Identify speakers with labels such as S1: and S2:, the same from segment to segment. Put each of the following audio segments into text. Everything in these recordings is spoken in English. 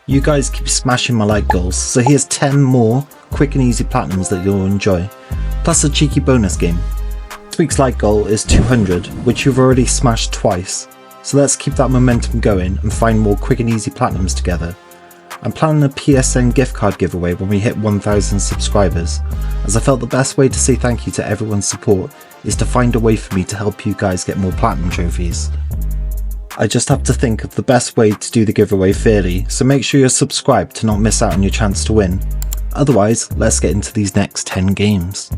S1: You guys keep smashing my like goals, so here's 10 more quick and easy platinums that you'll enjoy, plus a cheeky bonus game. This week's like goal is 200, which you've already smashed twice, so let's keep that momentum going and find more quick and easy platinums together. I'm planning a PSN gift card giveaway when we hit 1000 subscribers, as I felt the best way to say thank you to everyone's support is to find a way for me to help you guys get more platinum trophies. I just have to think of the best way to do the giveaway fairly, so make sure you're subscribed to not miss out on your chance to win. Otherwise, let's get into these next 10 games.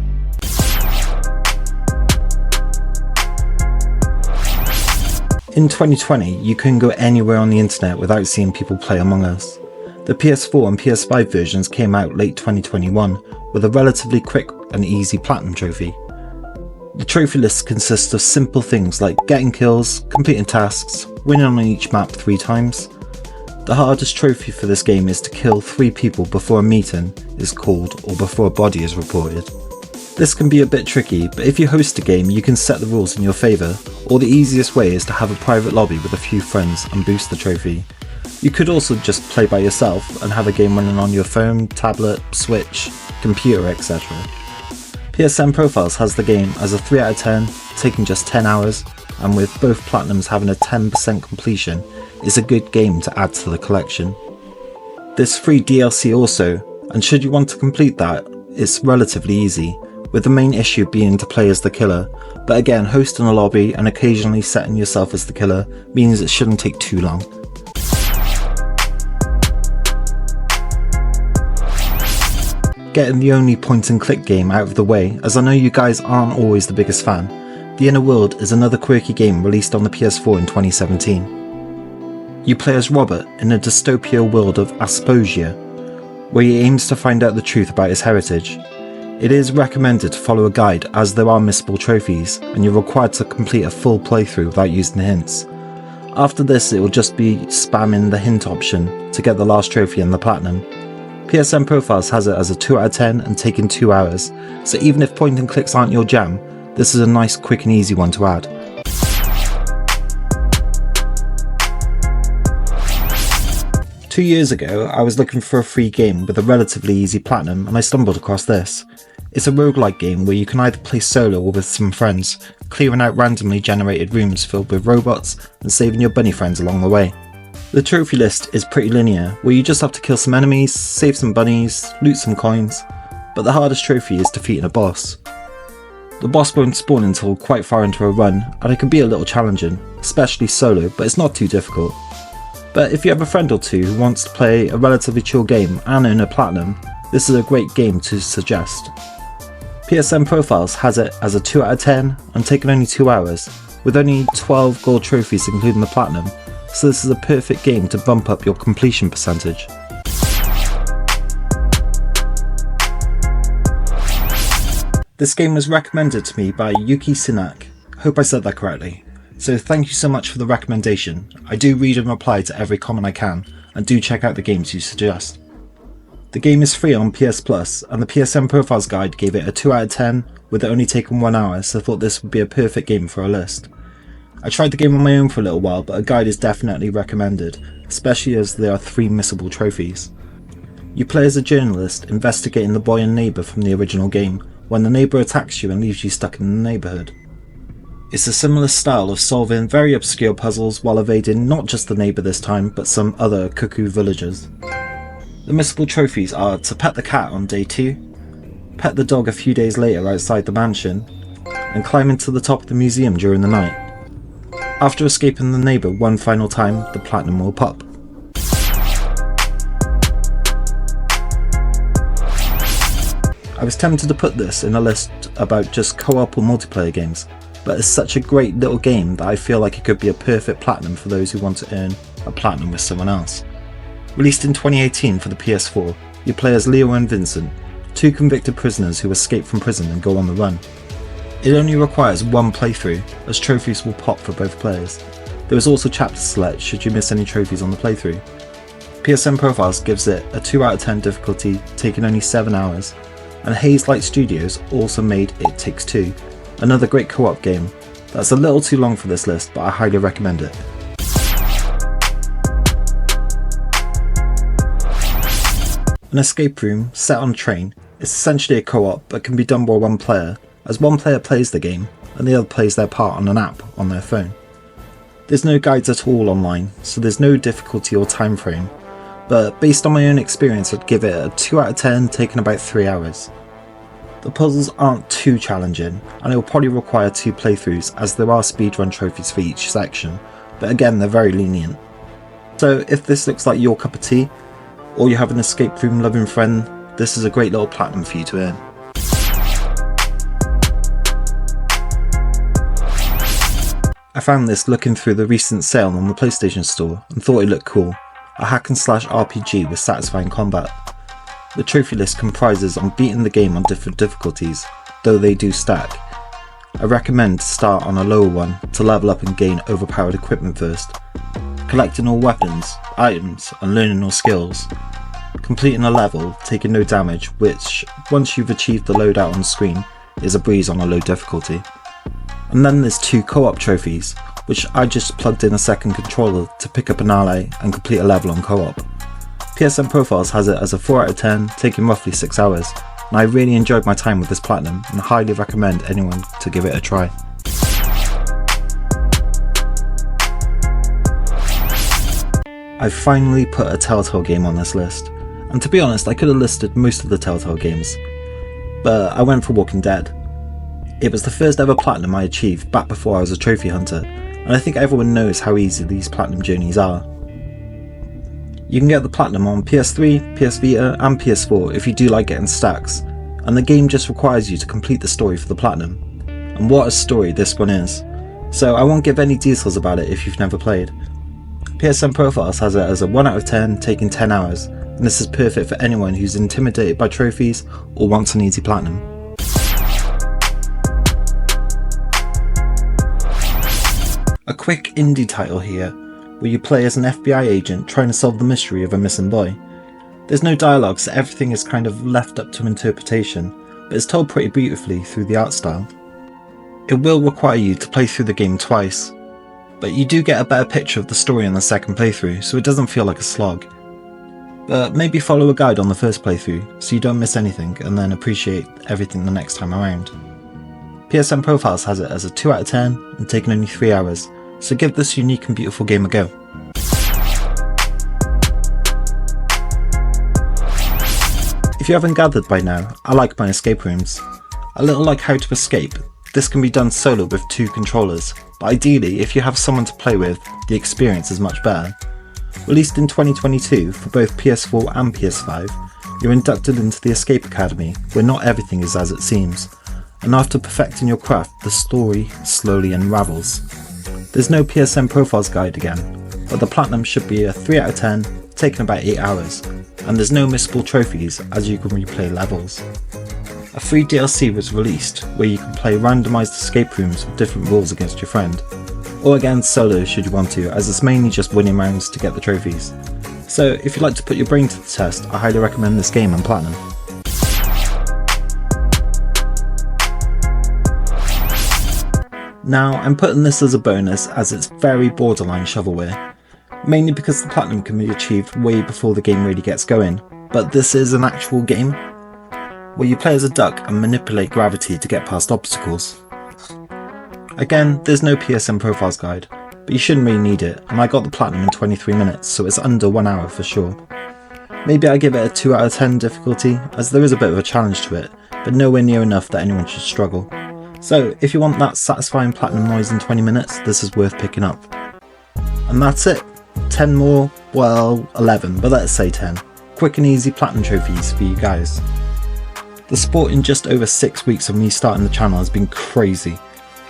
S1: In 2020, you couldn't go anywhere on the internet without seeing people play Among Us. The PS4 and PS5 versions came out late 2021 with a relatively quick and easy platinum trophy. The trophy list consists of simple things like getting kills, completing tasks, winning on each map 3 times. The hardest trophy for this game is to kill 3 people before a meeting is called or before a body is reported. This can be a bit tricky, but if you host a game you can set the rules in your favour, or the easiest way is to have a private lobby with a few friends and boost the trophy. You could also just play by yourself and have a game running on your phone, tablet, Switch, computer, etc. PSN Profiles has the game as a 3 out of 10, taking just 10 hours, and with both platinums having a 10% completion, is a good game to add to the collection. There's free DLC also, and should you want to complete that, it's relatively easy, with the main issue being to play as the killer, but again, hosting a lobby and occasionally setting yourself as the killer means it shouldn't take too long. Getting the only point and click game out of the way, as I know you guys aren't always the biggest fan, The Inner World is another quirky game released on the PS4 in 2017. You play as Robert in a dystopia world of Asposia, where he aims to find out the truth about his heritage. It is recommended to follow a guide as there are missable trophies, and you're required to complete a full playthrough without using hints. After this it will just be spamming the hint option to get the last trophy and the platinum. PSN Profiles has it as a 2 out of 10 and taking 2 hours, so even if point and clicks aren't your jam, this is a nice quick and easy one to add. Two years ago, I was looking for a free game with a relatively easy platinum and I stumbled across this. It's a roguelike game where you can either play solo or with some friends, clearing out randomly generated rooms filled with robots and saving your bunny friends along the way. The trophy list is pretty linear, where you just have to kill some enemies, save some bunnies, loot some coins, but the hardest trophy is defeating a boss. The boss won't spawn until quite far into a run, and it can be a little challenging, especially solo, but it's not too difficult. But if you have a friend or two who wants to play a relatively chill game and earn a platinum, this is a great game to suggest. PSN Profiles has it as a 2 out of 10 and taking only 2 hours, with only 12 gold trophies including the platinum, so this is a perfect game to bump up your completion percentage. This game was recommended to me by Yuki Sinak, hope I said that correctly, so thank you so much for the recommendation. I do read and reply to every comment I can, and do check out the games you suggest. The game is free on PS Plus, and the PSN Profiles guide gave it a 2 out of 10 with it only taking 1 hour, so I thought this would be a perfect game for a list. I tried the game on my own for a little while, but a guide is definitely recommended, especially as there are 3 missable trophies. You play as a journalist investigating the boy and neighbour from the original game, when the neighbour attacks you and leaves you stuck in the neighbourhood. It's a similar style of solving very obscure puzzles while evading not just the neighbour this time, but some other cuckoo villagers. The missable trophies are to pet the cat on day 2, pet the dog a few days later outside the mansion, and climb into the top of the museum during the night. After escaping the neighbour one final time, the platinum will pop. I was tempted to put this in a list about just co-op or multiplayer games, but it's such a great little game that I feel like it could be a perfect platinum for those who want to earn a platinum with someone else. Released in 2018 for the PS4, you play as Leo and Vincent, 2 convicted prisoners who escape from prison and go on the run. It only requires 1 playthrough, as trophies will pop for both players. There is also chapter select should you miss any trophies on the playthrough. PSN Profiles gives it a 2 out of 10 difficulty, taking only 7 hours, and Haze Light Studios also made It Takes Two, another great co-op game. That's a little too long for this list, but I highly recommend it. An escape room set on a train is essentially a co-op but can be done by one player, as one player plays the game and the other plays their part on an app on their phone. There's no guides at all online, so there's no difficulty or time frame, but based on my own experience I'd give it a 2 out of 10, taking about 3 hours. The puzzles aren't too challenging, and it will probably require 2 playthroughs as there are speedrun trophies for each section, but again they're very lenient. So if this looks like your cup of tea, or you have an escape room loving friend, this is a great little platinum for you to earn. I found this looking through the recent sale on the PlayStation Store and thought it looked cool. A hack and slash RPG with satisfying combat. The trophy list comprises on beating the game on different difficulties, though they do stack. I recommend to start on a lower one to level up and gain overpowered equipment first. Collecting all weapons, items and learning all skills. Completing a level, taking no damage, which, once you've achieved the loadout on the screen, is a breeze on a low difficulty. And then there's 2 co-op trophies, which I just plugged in a second controller to pick up an ally and complete a level on co-op. PSN Profiles has it as a 4 out of 10, taking roughly 6 hours, and I really enjoyed my time with this platinum and highly recommend anyone to give it a try. I've finally put a Telltale game on this list, and to be honest I could have listed most of the Telltale games, but I went for Walking Dead. It was the first ever platinum I achieved back before I was a trophy hunter, and I think everyone knows how easy these platinum journeys are. You can get the platinum on PS3, PS Vita and PS4 if you do like getting stacks, and the game just requires you to complete the story for the platinum. And what a story this one is, so I won't give any details about it if you've never played. PSN Profiles has it as a 1 out of 10, taking 10 hours, and this is perfect for anyone who's intimidated by trophies or wants an easy platinum. A quick indie title here, where you play as an FBI agent trying to solve the mystery of a missing boy. There's no dialogue, so everything is kind of left up to interpretation, but it's told pretty beautifully through the art style. It will require you to play through the game twice, but you do get a better picture of the story on the second playthrough, so it doesn't feel like a slog. But maybe follow a guide on the first playthrough, so you don't miss anything and then appreciate everything the next time around. PSN Profiles has it as a 2 out of 10 and taking only 3 hours, so give this unique and beautiful game a go. If you haven't gathered by now, I like my escape rooms. A little like How to Escape, this can be done solo with 2 controllers, but ideally if you have someone to play with, the experience is much better. Released in 2022 for both PS4 and PS5, you're inducted into the Escape Academy, where not everything is as it seems, and after perfecting your craft, the story slowly unravels. There's no PSN Profiles guide again, but the platinum should be a 3 out of 10, taking about 8 hours, and there's no missable trophies as you can replay levels. A free DLC was released where you can play randomised escape rooms with different rules against your friend, or again solo should you want to, as it's mainly just winning rounds to get the trophies. So if you'd like to put your brain to the test, I highly recommend this game on platinum. Now I'm putting this as a bonus as it's very borderline shovelware, mainly because the platinum can be achieved way before the game really gets going, but this is an actual game, where you play as a duck and manipulate gravity to get past obstacles. Again, there's no PSN Profiles guide, but you shouldn't really need it, and I got the platinum in 23 minutes, so it's under 1 hour for sure. Maybe I give it a 2 out of 10 difficulty, as there is a bit of a challenge to it, but nowhere near enough that anyone should struggle. So if you want that satisfying platinum noise in 20 minutes, this is worth picking up. And that's it. 10 more, well 11, but let's say 10. Quick and easy platinum trophies for you guys. The support in just over 6 weeks of me starting the channel has been crazy,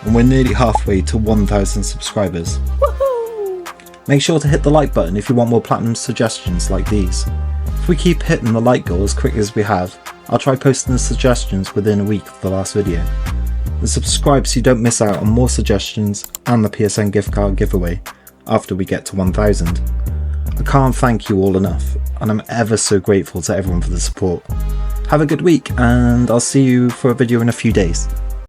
S1: and we're nearly halfway to 1,000 subscribers. Woohoo! Make sure to hit the like button if you want more platinum suggestions like these. If we keep hitting the like goal as quick as we have, I'll try posting the suggestions within a week of the last video. And subscribe so you don't miss out on more suggestions and the PSN gift card giveaway after we get to 1,000. I can't thank you all enough, and I'm ever so grateful to everyone for the support. Have a good week, and I'll see you for a video in a few days.